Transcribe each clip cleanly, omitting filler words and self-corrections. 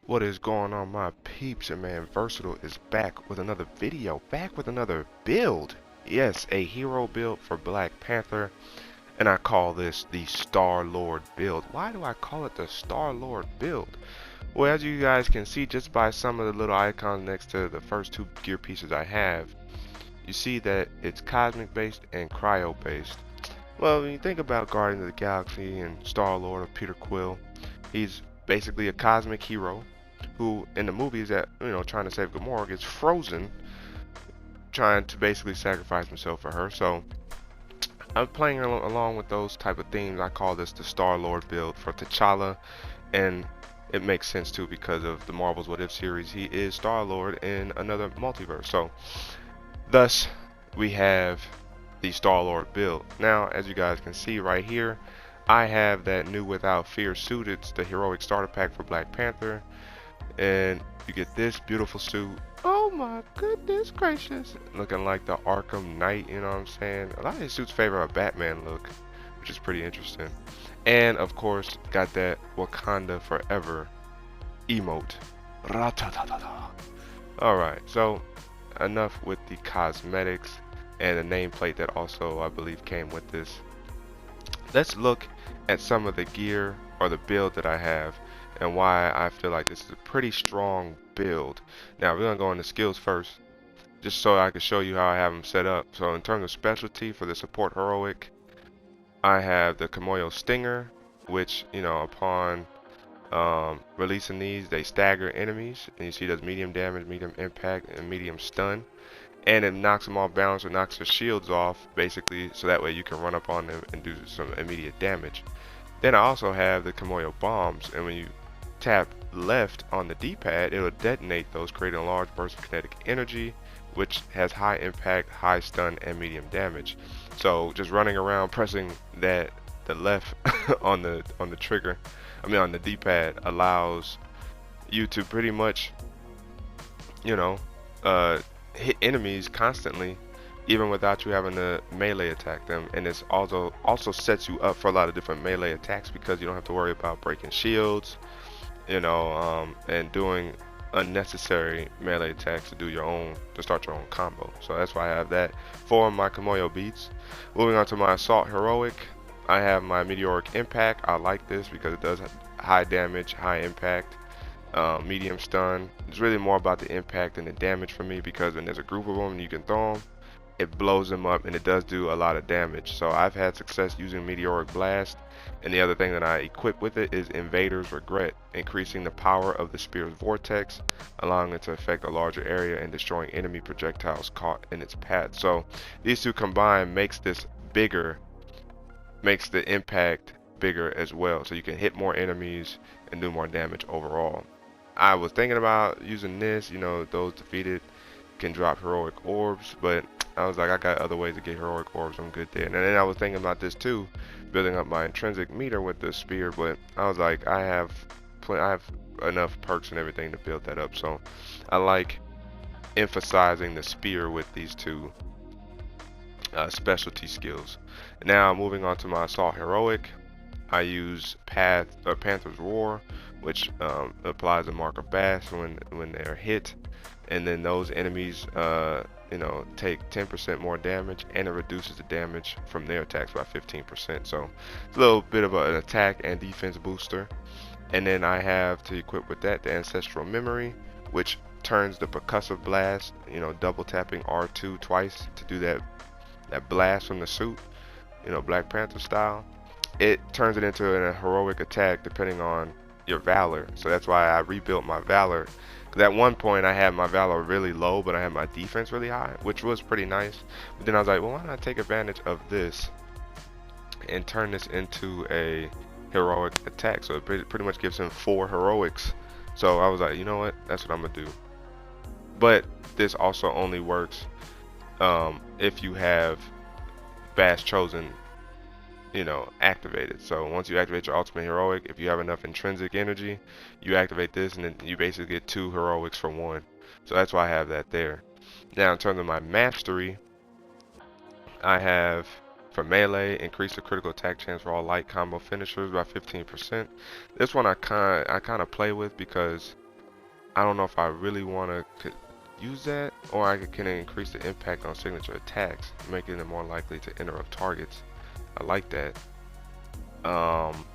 What is going on, my peeps? And man, Versatile is back with another video, back with another build. Yes, a hero build for Black Panther, and I call this the Star-Lord build. Why do I call it the Star-Lord build? Well, as you guys can see just by some of the little icons next to the first two gear pieces I have, you see that it's cosmic based and cryo based. Well, when you think about Guardians of the Galaxy and Star-Lord of Peter Quill, he's basically a cosmic hero who in the movies that trying to save Gamora gets frozen trying to basically sacrifice himself for her. So I'm playing along with those type of themes. I call this the Star-Lord build for T'Challa, and it makes sense too because of the Marvel's What If series. He is Star-Lord in another multiverse. So thus we have the Star-Lord build. Now as you guys can see right here, I have that new Without Fear suit. It's the heroic starter pack for Black Panther, and you get this beautiful suit. Oh my goodness gracious, looking like the Arkham Knight, you know what I'm saying? A lot of these suits favor a Batman look, which is pretty interesting. And of course got that Wakanda Forever emote. Alright, so enough with the cosmetics and the nameplate that also I believe came with this. Let's look at some of the gear or the build that I have and why I feel like this is a pretty strong build. Now we're gonna go into skills first, just so I can show you how I have them set up. So in terms of specialty for the support heroic, I have the Kimoyo Stinger, which upon releasing these, they stagger enemies, and you see does medium damage, medium impact, and medium stun. And it knocks them off balance or knocks their shields off, basically, so that way you can run up on them and do some immediate damage. Then I also have the Kimoyo bombs, and when you tap left on the D-pad, it'll detonate those, creating a large burst of kinetic energy, which has high impact, high stun, and medium damage. So just running around pressing the left on the trigger, on the D-pad, allows you to pretty much, you know, hit enemies constantly, even without you having to melee attack them. And it's also sets you up for a lot of different melee attacks because you don't have to worry about breaking shields, and doing unnecessary melee attacks to start your own combo. So that's why I have that for my Kimoyo beats. Moving on to my assault heroic, I have my meteoric impact. I like this because it does high damage, high impact, medium stun. It's really more about the impact and the damage for me, because when there's a group of them and you can throw them, it blows them up and it does do a lot of damage. So I've had success using meteoric blast, and the other thing that I equip with it is Invader's Regret, increasing the power of the spear's vortex, allowing it to affect a larger area and destroying enemy projectiles caught in its path. So these two combined makes this bigger, makes the impact bigger as well, so you can hit more enemies and do more damage overall. I was thinking about using this, those defeated can drop heroic orbs, but I was like, I got other ways to get heroic orbs, I'm good there. And then I was thinking about this too, building up my intrinsic meter with the spear, but I was like, I have enough perks and everything to build that up. So I like emphasizing the spear with these two specialty skills. Now moving on to my assault heroic, I use Panther's Roar, which applies a mark of bash when they're hit, and then those enemies take 10% more damage, and it reduces the damage from their attacks by 15%. So it's a little bit of an attack and defense booster. And then I have to equip with that the Ancestral Memory, which turns the percussive blast, double tapping R2 twice to do that blast from the suit, Black Panther style. It turns it into a heroic attack depending on your valor. So that's why I rebuilt my valor, because at one point I had my valor really low but I had my defense really high, which was pretty nice. But then I was like, well, why not take advantage of this and turn this into a heroic attack? So it pretty much gives him 4 heroics. So I was like, you know what, that's what I'm gonna do. But this also only works if you have Bash Chosen activated. So once you activate your ultimate heroic, if you have enough intrinsic energy, you activate this and then you basically get 2 heroics for 1. So that's why I have that there. Now in terms of my mastery, I have for melee, increase the critical attack chance for all light combo finishers by 15%. This one I kind of play with because I don't know if I really want to use that, or I can increase the impact on signature attacks, making them more likely to interrupt targets. I like that. Um,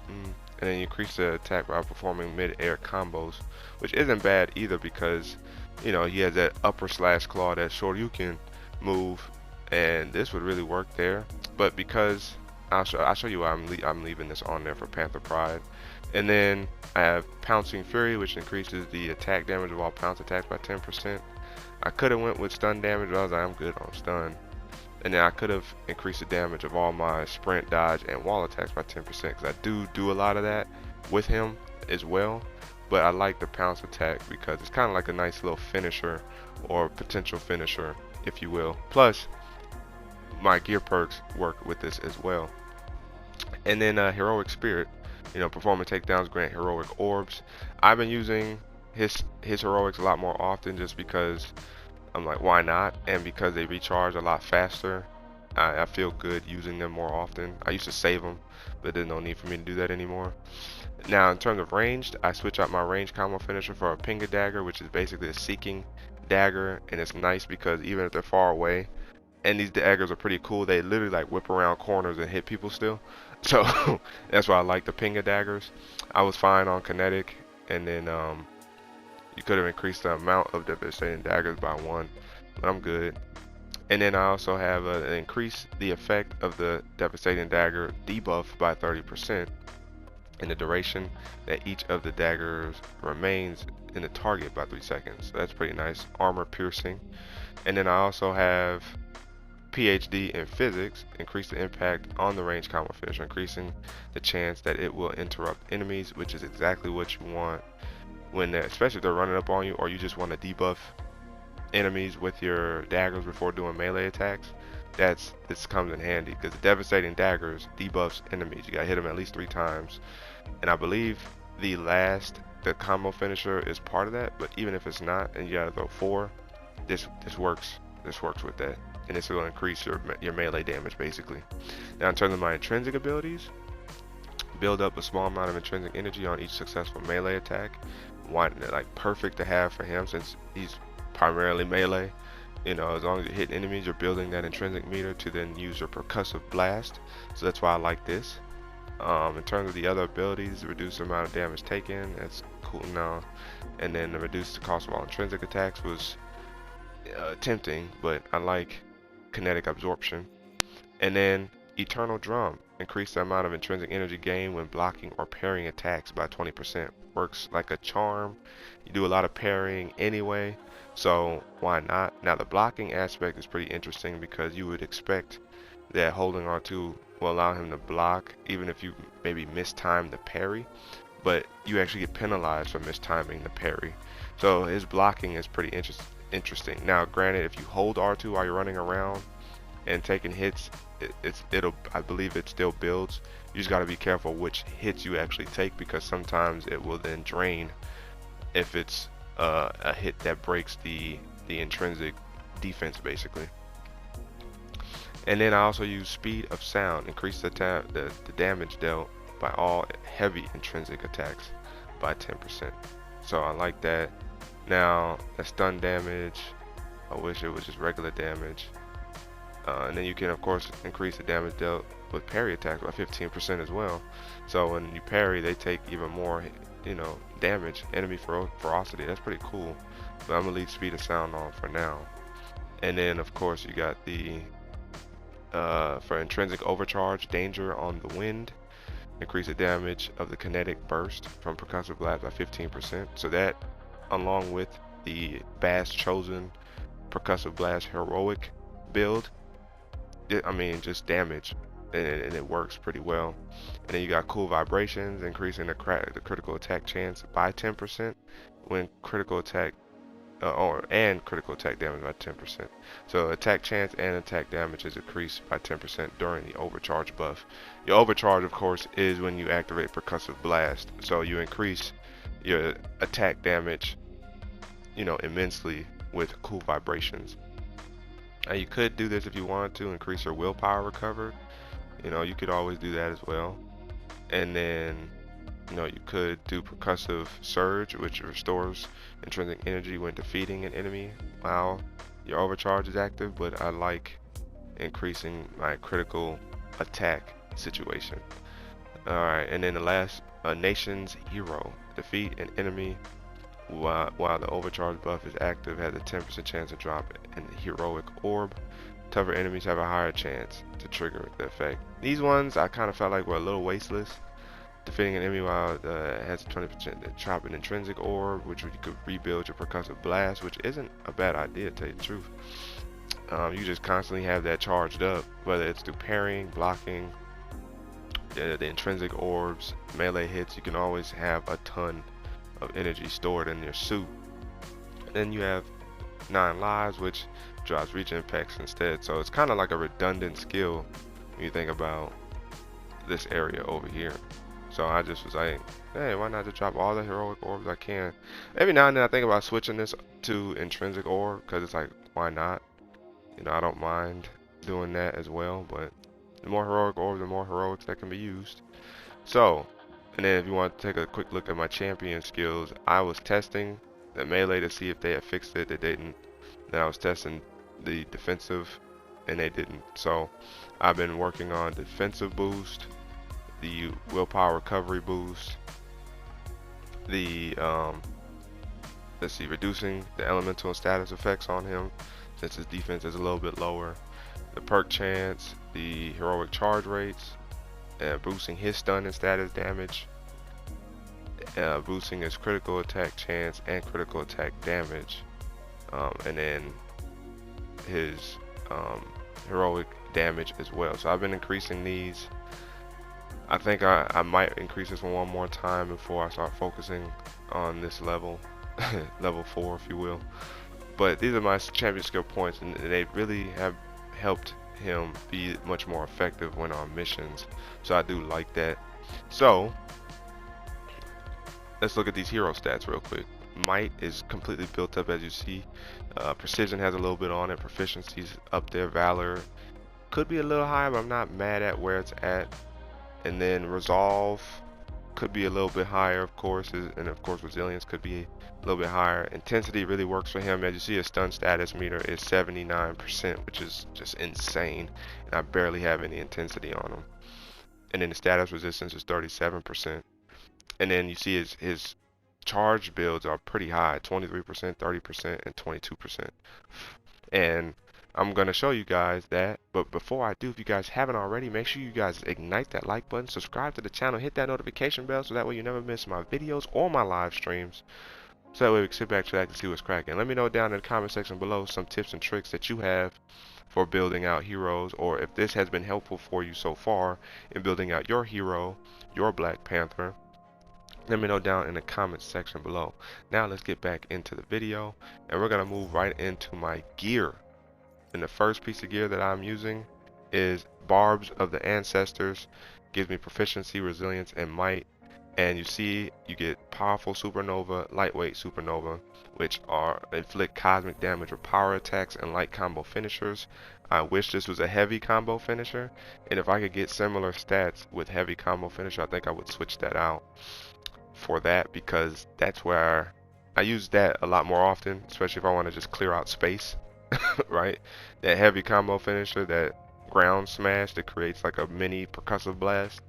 and then you increase the attack by performing mid-air combos, which isn't bad either because, you know, he has that upper slash claw, that Shoryuken move, and this would really work there. But because I'll show you why I'm leaving this on there for Panther Pride. And then I have Pouncing Fury, which increases the attack damage of all pounce attacks by 10%. I could have went with stun damage, but I was like, I'm good on stun. And then I could have increased the damage of all my sprint, dodge, and wall attacks by 10% because I do a lot of that with him as well. But I like the pounce attack because it's kind of like a nice little finisher or potential finisher, if you will. Plus, my gear perks work with this as well. And then Heroic Spirit, you know, performing takedowns grant heroic orbs. I've been using his heroics a lot more often just because I'm like, why not? And because they recharge a lot faster, I feel good using them more often. I used to save them, but there's no need for me to do that anymore. Now, in terms of ranged, I switch out my range combo finisher for a Pinga Dagger, which is basically a seeking dagger, and it's nice because even if they're far away, and these daggers are pretty cool, they literally like whip around corners and hit people still. So that's why I like the Pinga Daggers. I was fine on kinetic, and then you could have increased the amount of devastating daggers by 1, but I'm good. And then I also have increase the effect of the devastating dagger debuff by 30% in the duration that each of the daggers remains in the target by 3 seconds. So that's pretty nice. Armor piercing. And then I also have PhD in physics, increase the impact on the range combo finisher, increasing the chance that it will interrupt enemies, which is exactly what you want when especially if they're running up on you, or you just want to debuff enemies with your daggers before doing melee attacks. This comes in handy because the devastating daggers debuffs enemies. You gotta hit them at least 3 times, and I believe the combo finisher is part of that. But even if it's not, and you gotta throw 4, this works with that, and this will increase your melee damage basically. Now, in terms of my intrinsic abilities, build up a small amount of intrinsic energy on each successful melee attack. Like perfect to have for him since he's primarily melee. You know, as long as you're hitting enemies, you're building that intrinsic meter to then use your percussive blast. So that's why I like this. In terms of the other abilities, reduce the amount of damage taken. That's cool now. And then the reduce the cost of all intrinsic attacks was tempting, but I like kinetic absorption. And then Eternal Drum, increase the amount of intrinsic energy gained when blocking or parrying attacks by 20%. Works like a charm. You do a lot of parrying anyway, so why not? Now, the blocking aspect is pretty interesting because you would expect that holding R2 will allow him to block even if you maybe mistime the parry, but you actually get penalized for mistiming the parry. So his blocking is pretty interesting. Now, granted, if you hold R2 while you're running around and taking hits, I believe it still builds. You just got to be careful which hits you actually take because sometimes it will then drain if it's a hit that breaks the intrinsic defense basically. And then I also use Speed of Sound, increase the damage dealt by all heavy intrinsic attacks by 10%. So I like that. Now the stun damage, I wish it was just regular damage. And then you can of course increase the damage dealt with parry attacks by 15% as well. So when you parry, they take even more, you know, damage, enemy ferocity. That's pretty cool. But I'm gonna leave Speed of Sound on for now. And then of course you got the for intrinsic overcharge, danger on the wind, increase the damage of the kinetic burst from percussive blast by 15%. So that, along with the Bass Chosen percussive blast heroic build, I mean, just damage, and it works pretty well. And then you got Cool Vibrations, increasing the critical attack chance by 10% when critical attack and critical attack damage by 10%. So attack chance and attack damage is increased by 10% during the overcharge buff. Your overcharge, of course, is when you activate percussive blast. So you increase your attack damage, you know, immensely with Cool Vibrations. Now you could do this if you wanted to increase your willpower recovered. You know, you could always do that as well. And then You know, you could do percussive surge, which restores intrinsic energy when defeating an enemy while your overcharge is active, but I like increasing my critical attack situation. Alright, and then the last, Nation's Hero. Defeat an enemy while the overcharge buff is active, has a 10% chance to drop an heroic orb. Tougher enemies have a higher chance to trigger the effect. These ones I kind of felt like were a little wasteless. Defeating an enemy while it has a 20% to drop an intrinsic orb, which you could rebuild your percussive blast, which isn't a bad idea, to tell you the truth. You just constantly have that charged up, whether it's through parrying, blocking, the intrinsic orbs, melee hits. You can always have a ton of energy stored in your suit. Then you have 9 lives, which drops regen packs instead. So it's kind of like a redundant skill when you think about this area over here. So I just was like, hey, why not just drop all the heroic orbs I can? Every now and then I think about switching this to intrinsic orb, because it's like, why not? You know, I don't mind doing that as well, but the more heroic orbs, the more heroics that can be used. So, and then if you want to take a quick look at my champion skills, I was testing the melee to see if they had fixed it. They didn't. Then I was testing the defensive, and they didn't. So I've been working on defensive boost, the willpower recovery boost, the let's see, reducing the elemental and status effects on him since his defense is a little bit lower, the perk chance, the heroic charge rates, boosting his stun and status damage, boosting his critical attack chance and critical attack damage, and then his heroic damage as well. So I've been increasing these. I think I might increase this one more time before I start focusing on this level, level 4 if you will. But these are my champion skill points, and they really have helped him be much more effective when on missions. So I do like that. So let's look at these hero stats real quick. Might is completely built up, as you see. Precision has a little bit on it. Proficiency's up there. Valor could be a little higher, but I'm not mad at where it's at. And then resolve could be a little bit higher, of course, and of course resilience could be a little bit higher. Intensity really works for him. As you see, his stun status meter is 79%, which is just insane, and I barely have any intensity on him. And then the status resistance is 37%. And then you see his charge builds are pretty high, 23%, 30%, and 22%. And I'm going to show you guys that, but before I do, if you guys haven't already, make sure you guys ignite that like button, subscribe to the channel, hit that notification bell so that way you never miss my videos or my live streams. So that way we can sit back, relax, and see what's cracking. Let me know down in the comment section below some tips and tricks that you have for building out heroes, or if this has been helpful for you so far in building out your hero, your Black Panther. Let me know down in the comments section below. Now let's get back into the video, and we're going to move right into my gear. And the first piece of gear that I'm using is Barbs of the Ancestors. Gives me proficiency, resilience, and might. And you see, you get powerful supernova, lightweight supernova, which are inflict cosmic damage with power attacks and light combo finishers. I wish this was a heavy combo finisher, and if I could get similar stats with heavy combo finisher, I think I would switch that out for that, because that's where I use that a lot more often, especially if I want to just clear out space. Right, that heavy combo finisher, that ground smash that creates like a mini percussive blast,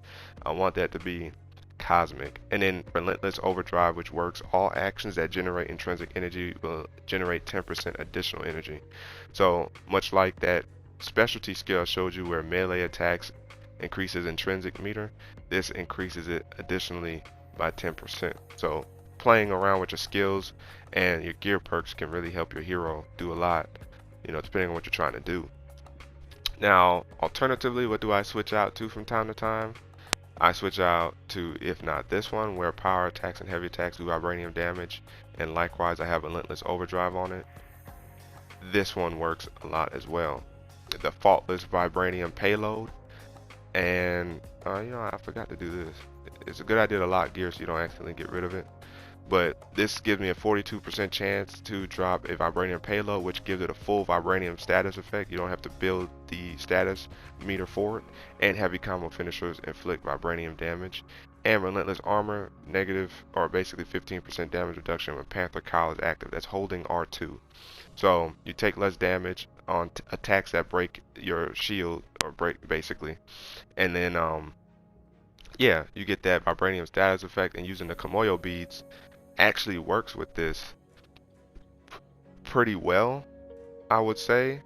I want that to be cosmic. And then relentless overdrive, which works all actions that generate intrinsic energy will generate 10% additional energy. So much like that specialty skill I showed you where melee attacks increases intrinsic meter, this increases it additionally by 10%. So playing around with your skills and your gear perks can really help your hero do a lot, you know, depending on what you're trying to do. Now, alternatively, what do I switch out to from time to time? I switch out to, if not this one, where power attacks and heavy attacks do vibranium damage, and likewise I have relentless overdrive on it. This one works a lot as well. The faultless vibranium payload, and you know, I forgot to do this. It's a good idea to lock gear so you don't accidentally get rid of it. but this gives me a 42% chance to drop a vibranium payload, which gives it a full vibranium status effect. You don't have to build the status meter for it. And heavy combo finishers inflict vibranium damage. And relentless armor, negative or basically 15% damage reduction when Panther Cowl is active. That's holding R2. So you take less damage on attacks that break your shield or break basically. And then yeah, you get that vibranium status effect, and using the Komoyo beads actually works with this pretty well, I would say,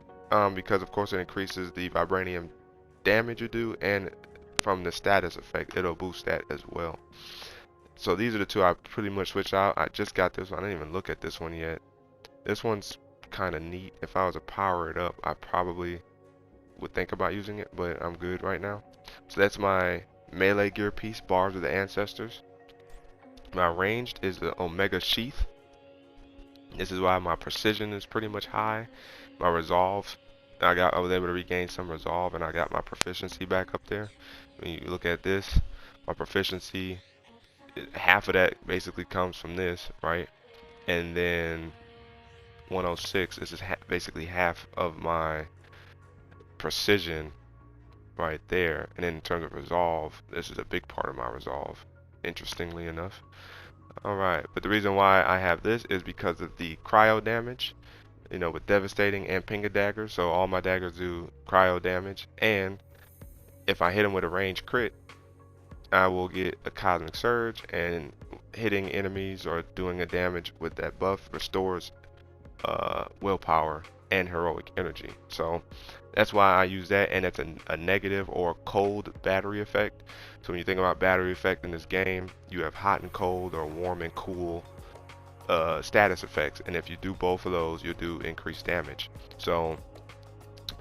because of course it increases the vibranium damage you do, and from the status effect it'll boost that as well. So these are the two I pretty much switch out. I just got this one. I didn't even look at this one yet. This one's kind of neat. If I was to power it up, I probably would think about using it, but I'm good right now. So that's my melee gear piece, Barbs of the Ancestors. My ranged is the Omega Sheath. This is why my precision is pretty much high. My resolve, I was able to regain some resolve, and I got my proficiency back up there. When you look at this, my proficiency, half of that basically comes from this, right? And then 106, this is basically half of my precision right there. And then in terms of resolve, this is a big part of my resolve, interestingly enough. Alright, but the reason why I have this is because of the cryo damage, you know, with devastating and pinga daggers. So all my daggers do cryo damage, and if I hit them with a range crit, I will get a cosmic surge, and hitting enemies or doing a damage with that buff restores willpower and heroic energy. So that's why I use that, and that's a negative or cold battery effect. So when you think about battery effect in this game, you have hot and cold or warm and cool status effects, and if you do both of those, you'll do increased damage. So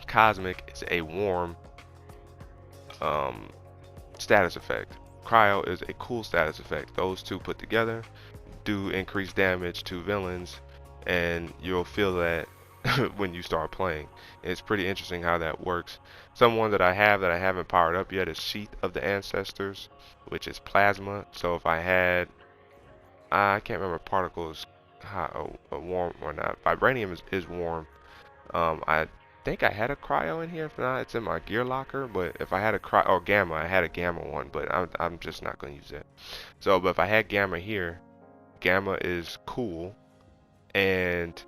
cosmic is a warm status effect. Cryo is a cool status effect. Those two put together do increase damage to villains, and you'll feel that when you start playing. It's pretty interesting how that works. Someone that I haven't powered up yet is Sheath of the Ancestors, which is plasma. So if I had, I can't remember particles hot or warm or not. Vibranium is warm. I think I had a cryo in here. If not, it's in my gear locker. But if I had a cryo or gamma, I had a gamma one, but I'm just not going to use that. So, but if I had gamma here, gamma is cool, and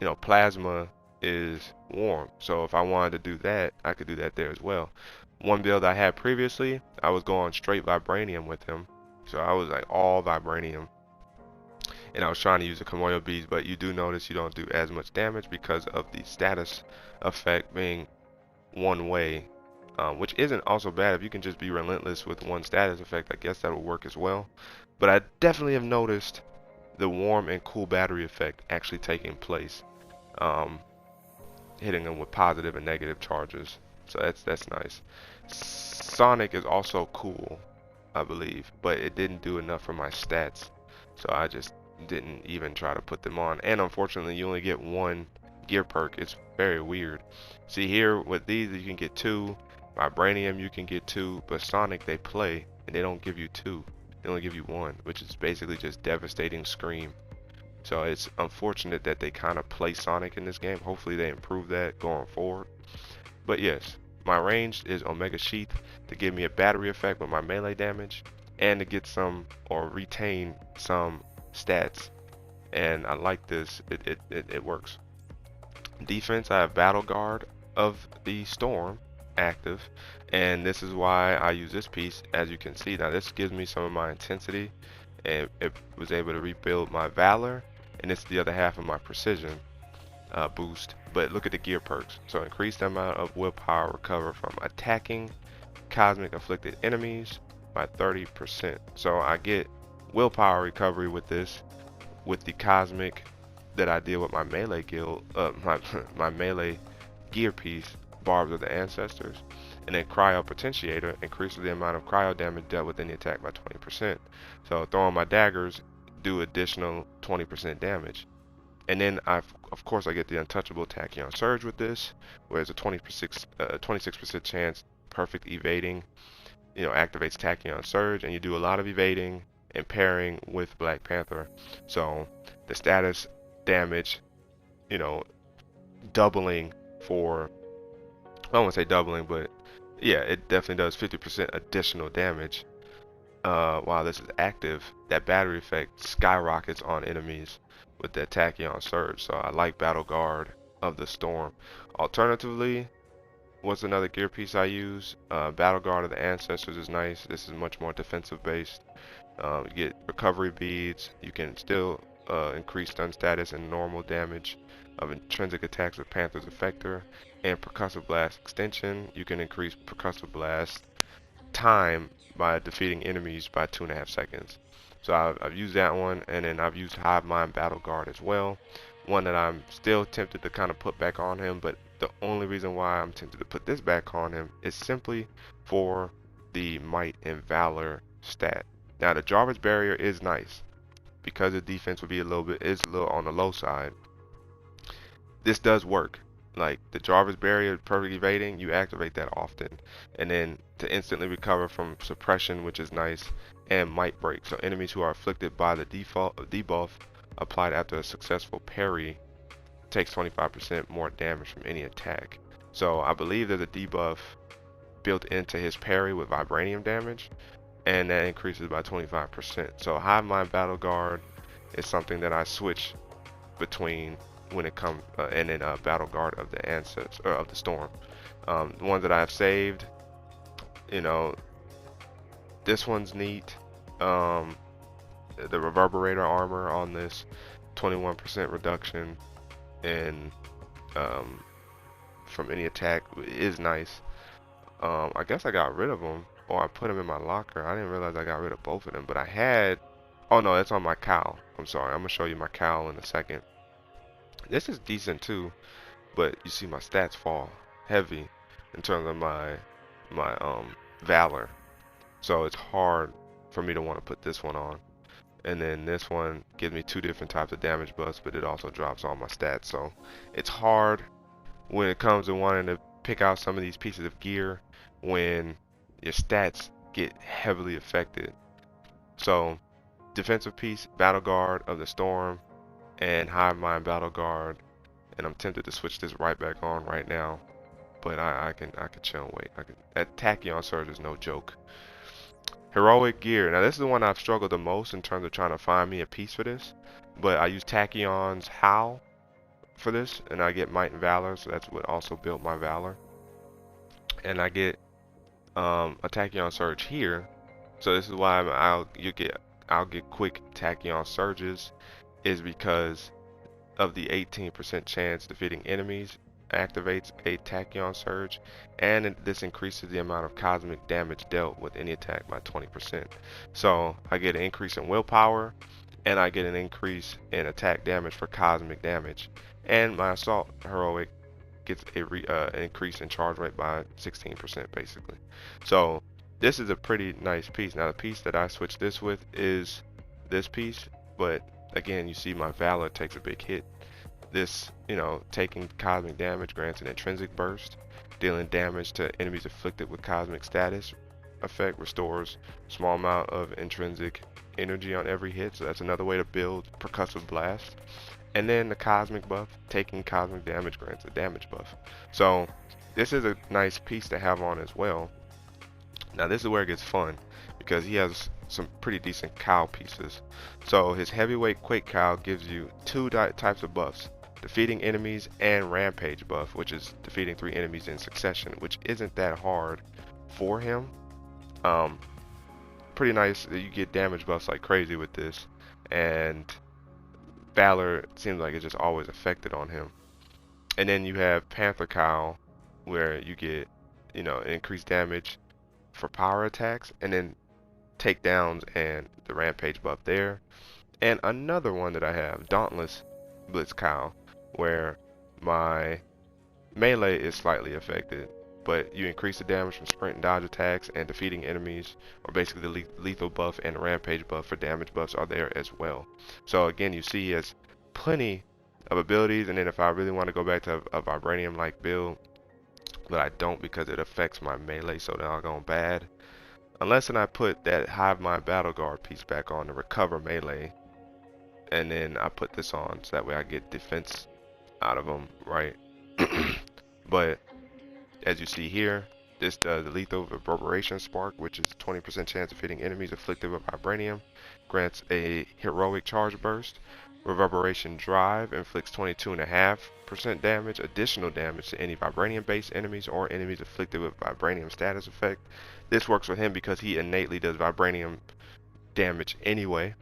you know, plasma is warm. So if I wanted to do that, I could do that there as well. One build I had previously, I was going straight vibranium with him. So I was like all vibranium, and I was trying to use the Komoyo beads, but you do notice you don't do as much damage because of the status effect being one way, which isn't also bad. If you can just be relentless with one status effect, I guess that will work as well. But I definitely have noticed the warm and cool battery effect actually taking place, hitting them with positive and negative charges. So that's nice. Sonic is also cool, I believe, but it didn't do enough for my stats, so I just didn't even try to put them on. And unfortunately, you only get one gear perk. It's very weird. See here with these, you can get two. Vibranium, you can get two, but Sonic, they play and they don't give you two. They only give you one, which is basically just devastating scream. So it's unfortunate that they kind of play Sonic in this game. Hopefully they improve that going forward. But yes, my range is Omega Sheath to give me a battery effect with my melee damage, and to get some or retain some stats. And I like this. It works. Defense, I have Battle Guard of the Storm active, and this is why I use this piece. As you can see, now this gives me some of my intensity, and it was able to rebuild my valor, and it's the other half of my precision boost. But look at the gear perks. So increase the amount of willpower recover from attacking cosmic afflicted enemies by 30%. So I get willpower recovery with this, with the cosmic that I deal with my melee guild, my melee gear piece, Barbs of the Ancestors. And then Cryo Potentiator increases the amount of cryo damage dealt with any attack by 20%. So throwing my daggers do additional 20% damage. And then of course I get the untouchable Tachyon Surge with this, where it's a 26% chance perfect evading, you know, activates Tachyon Surge, and you do a lot of evading and pairing with Black Panther. So the status damage, you know, doubling for, I don't want to say doubling, but yeah, it definitely does 50% additional damage while this is active. That battery effect skyrockets on enemies with the Tachyon Surge. So I like Battle Guard of the Storm. Alternatively, what's another gear piece I use? Battle Guard of the Ancestors is nice. This is much more defensive based. You get recovery beads. You can still increase stun status and normal damage of intrinsic attacks with Panther's Effector. And Percussive Blast extension, you can increase Percussive Blast time by defeating enemies by 2.5 seconds. So I've used that one, and then I've used Hive Mind Battle Guard as well. One that I'm still tempted to kind of put back on him, but the only reason why I'm tempted to put this back on him is simply for the Might and Valor stat. Now the Jarvis Barrier is nice because the defense would be a little on the low side. This does work. Like the Jarvis Barrier, perfect evading, you activate that often, and then to instantly recover from suppression, which is nice, and Might Break. So enemies who are afflicted by the debuff applied after a successful parry takes 25% more damage from any attack. So I believe there's a debuff built into his parry with vibranium damage, and that increases by 25%. So Hive Mind Battle Guard is something that I switch between when it comes, and then Battle Guard of the Ancestors, or of the Storm. The ones that I've saved, you know, this one's neat. The Reverberator armor on this, 21% reduction in from any attack is nice. I guess I got rid of them, or I put them in my locker. I didn't realize I got rid of both of them, but I had. Oh no, that's on my cowl. I'm sorry. I'm gonna show you my cowl in a second. This is decent too, but you see my stats fall heavy in terms of my valor. So it's hard for me to want to put this one on. And then this one gives me 2 different types of damage buffs, but it also drops all my stats. So it's hard when it comes to wanting to pick out some of these pieces of gear when your stats get heavily affected. So defensive piece, Battle Guard of the Storm, and Hive Mind Battle Guard, and I'm tempted to switch this right back on right now, but I can chill and wait. That Tachyon Surge is no joke. Heroic gear. Now this is the one I've struggled the most in terms of trying to find me a piece for this, but I use Tachyon's Howl for this, and I get Might and Valor, so that's what also built my Valor, and I get a Tachyon Surge here. So this is why I'll get quick Tachyon Surges, is because of the 18% chance defeating enemies activates a Tachyon Surge, and this increases the amount of cosmic damage dealt with any attack by 20%. So I get an increase in willpower, and I get an increase in attack damage for cosmic damage, and my Assault Heroic gets an increase in charge rate by 16% basically. So this is a pretty nice piece. Now the piece that I switched this with is this piece, but again, you see my Valor takes a big hit. This, taking cosmic damage grants an intrinsic burst, dealing damage to enemies afflicted with cosmic status effect, restores small amount of intrinsic energy on every hit. So that's another way to build Percussive Blast. And then the cosmic buff, taking cosmic damage grants a damage buff. So this is a nice piece to have on as well. Now this is where it gets fun, because he has some pretty decent cowl pieces. So his heavyweight Quake cowl gives you 2 types of buffs: defeating enemies and rampage buff, which is defeating 3 enemies in succession, which isn't that hard for him. Pretty nice that you get damage buffs like crazy with this, and Valor seems like it's just always affected on him. And then you have Panther cowl, where you get increased damage for power attacks, and then takedowns and the rampage buff there. And another one that I have, Dauntless Blitz cowl, where my melee is slightly affected, but you increase the damage from sprint and dodge attacks and defeating enemies, or basically the lethal buff and rampage buff for damage buffs are there as well. So again, you see he has plenty of abilities, and then if I really want to go back to a vibranium like build, but I don't because it affects my melee so doggone bad, Unless then I put that Hive Mind Battle Guard piece back on to recover melee, and then I put this on so that way I get defense out of them, right? But as you see here, this does lethal reverberation spark, which is 20% chance of hitting enemies afflicted with vibranium, grants a heroic charge burst. Reverberation drive inflicts 22.5% damage, additional damage to any vibranium-based enemies or enemies afflicted with vibranium status effect. This works with him because he innately does vibranium damage anyway.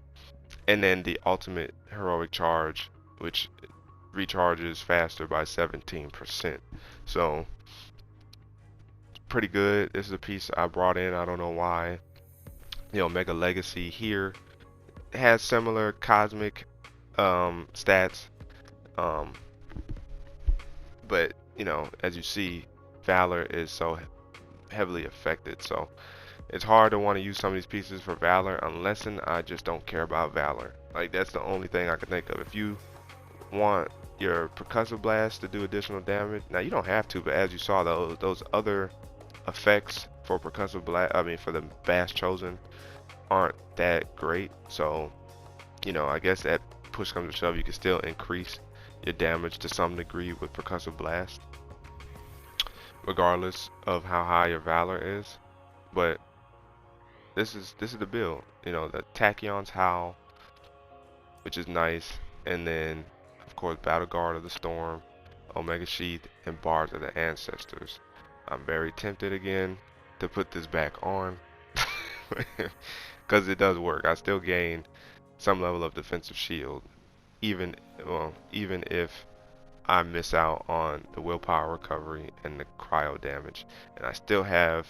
And then the ultimate heroic charge, which recharges faster by 17%. So pretty good. This is a piece I brought in. I don't know why. Mega Legacy here has similar cosmic stats, um, but as you see, Valor is so heavily affected. So it's hard to want to use some of these pieces for Valor unless I just don't care about Valor. Like, that's the only thing I can think of. If you want your percussive blast to do additional damage, now you don't have to, but as you saw, those other effects for percussive blast, for the Bash Chosen, aren't that great. So I guess that push comes to shove, you can still increase your damage to some degree with percussive blast, regardless of how high your Valor is. But this is the build. The Tachyon's Howl, which is nice, and then of course Battle Guard of the Storm, Omega Sheath, and Bards of the Ancestors. I'm very tempted again to put this back on because it does work. I still gain some level of defensive shield, even if I miss out on the willpower recovery and the cryo damage, and I still have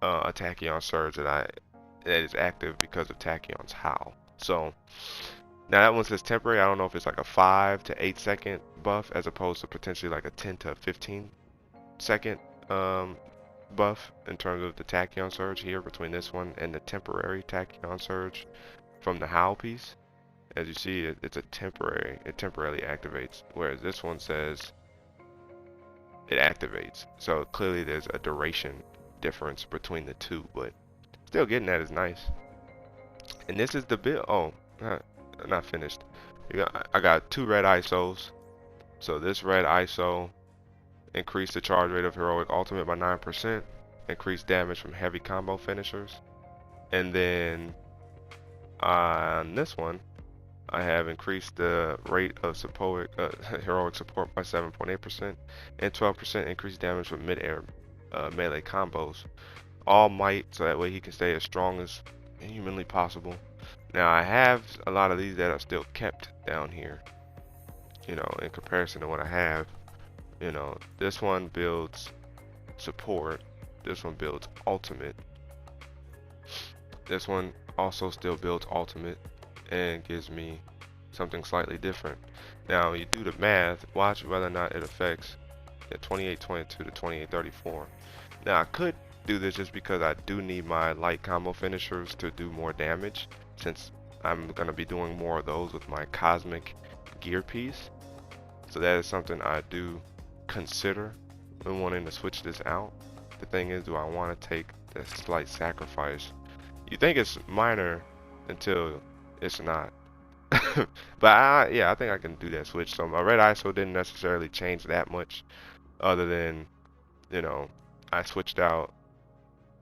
a Tachyon Surge that is active because of Tachyon's Howl. So now that one says temporary. I don't know if it's like a 5 to 8 second buff as opposed to potentially like a 10 to 15 second buff in terms of the Tachyon Surge here between this one and the temporary Tachyon Surge from the Howl piece. As you see, it's a temporary. It temporarily activates, whereas this one says it activates. So clearly there's a duration difference between the two, but still getting that is nice. And this is the build. Oh, not finished. I got 2 red ISOs. So this red ISO increased the charge rate of heroic ultimate by 9%, increased damage from heavy combo finishers, and then on this one I have increased the rate of heroic support by 7.8% and 12% increased damage from mid-air melee combos. All might, so that way he can stay as strong as humanly possible. Now I have a lot of these that are still kept down here, in comparison to what I have. This one builds support, this one builds ultimate, this one also still builds ultimate and gives me something slightly different. Now you do the math, watch whether or not it affects the 2822 to 2834. Now I could do this just because I do need my light combo finishers to do more damage, since I'm going to be doing more of those with my cosmic gear piece. So that is something I do consider when wanting to switch this out. The thing is, do I want to take the slight sacrifice? You think it's minor until it's not. But yeah, I think I can do that switch. So my red ISO didn't necessarily change that much, other than I switched out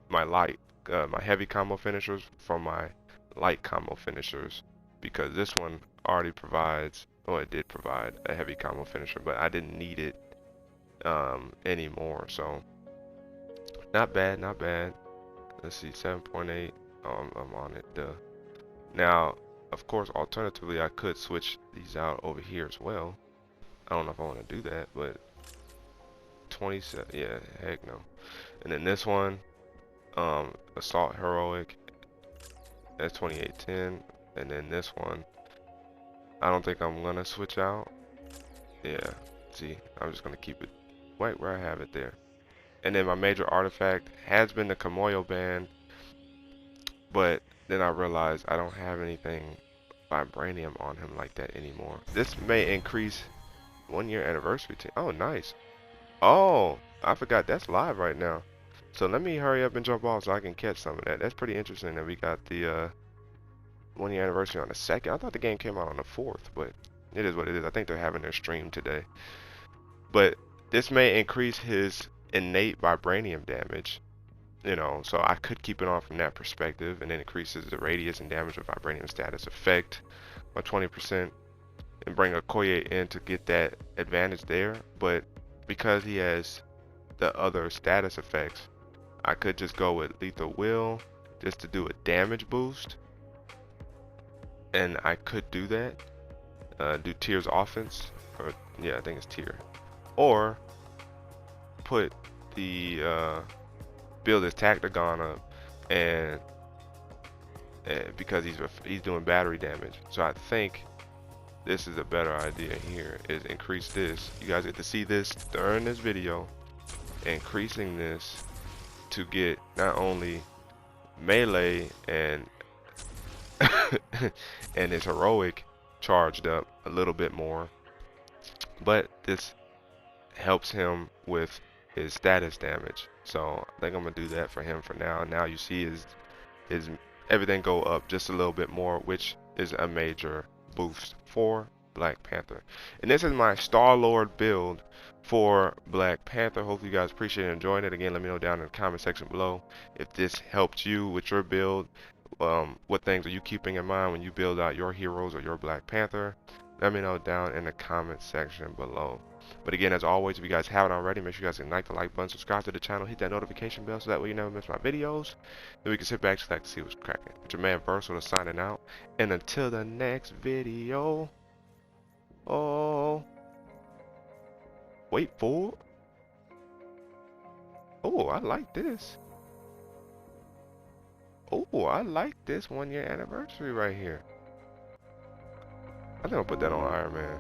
my my heavy combo finishers from my light combo finishers, because this one already provides, well, it did provide a heavy combo finisher, but I didn't need it anymore. So not bad, not bad. Let's see, 7.8. I'm on it. Now, of course, alternatively, I could switch these out over here as well. I don't know if I want to do that, but 27, yeah, heck no. And then this one, Assault Heroic, that's 2810. And then this one, I don't think I'm gonna switch out. Yeah, see, I'm just gonna keep it right where I have it there. And then my major artifact has been the Kamoyo band, but then I realized I don't have anything vibranium on him like that anymore. This may increase 1 year anniversary. Oh, nice. Oh, I forgot that's live right now. So let me hurry up and jump off so I can catch some of that. That's pretty interesting that we got the 1 year anniversary on the 2nd. I thought the game came out on the 4th, but it is what it is. I think they're having their stream today. But this may increase his innate vibranium damage, you know, so I could keep it on from that perspective, and then increases the radius and damage of vibranium status effect by 20%, and bring a Koye in to get that advantage there. But because he has the other status effects, I could just go with Lethal Will just to do a damage boost, and I could do that. Do Tier's offense, or yeah, I think it's Tier, or put the build his Tactagon up, and because he's doing battery damage. So I think this is a better idea here, is increase this. You guys get to see this during this video, increasing this to get not only melee and and his heroic charged up a little bit more, but this helps him with his status damage. So I think I'm gonna do that for him for now. Now you see his everything go up just a little bit more, which is a major boost for Black Panther. And this is my Star-Lord build for Black Panther. Hopefully you guys appreciate and enjoying it. Again, let me know down in the comment section below if this helped you with your build. What things are you keeping in mind when you build out your heroes or your Black Panther? Let me know down in the comment section below. But again, as always, if you guys haven't already, make sure you guys can like the like button, subscribe to the channel, hit that notification bell so that way you never miss my videos. Then we can sit back and select to see what's cracking. It's your man Versal signing out. And until the next video. Oh, wait for. Oh, I like this. Oh, I like this 1 year anniversary right here. I think I'll put that on Iron Man.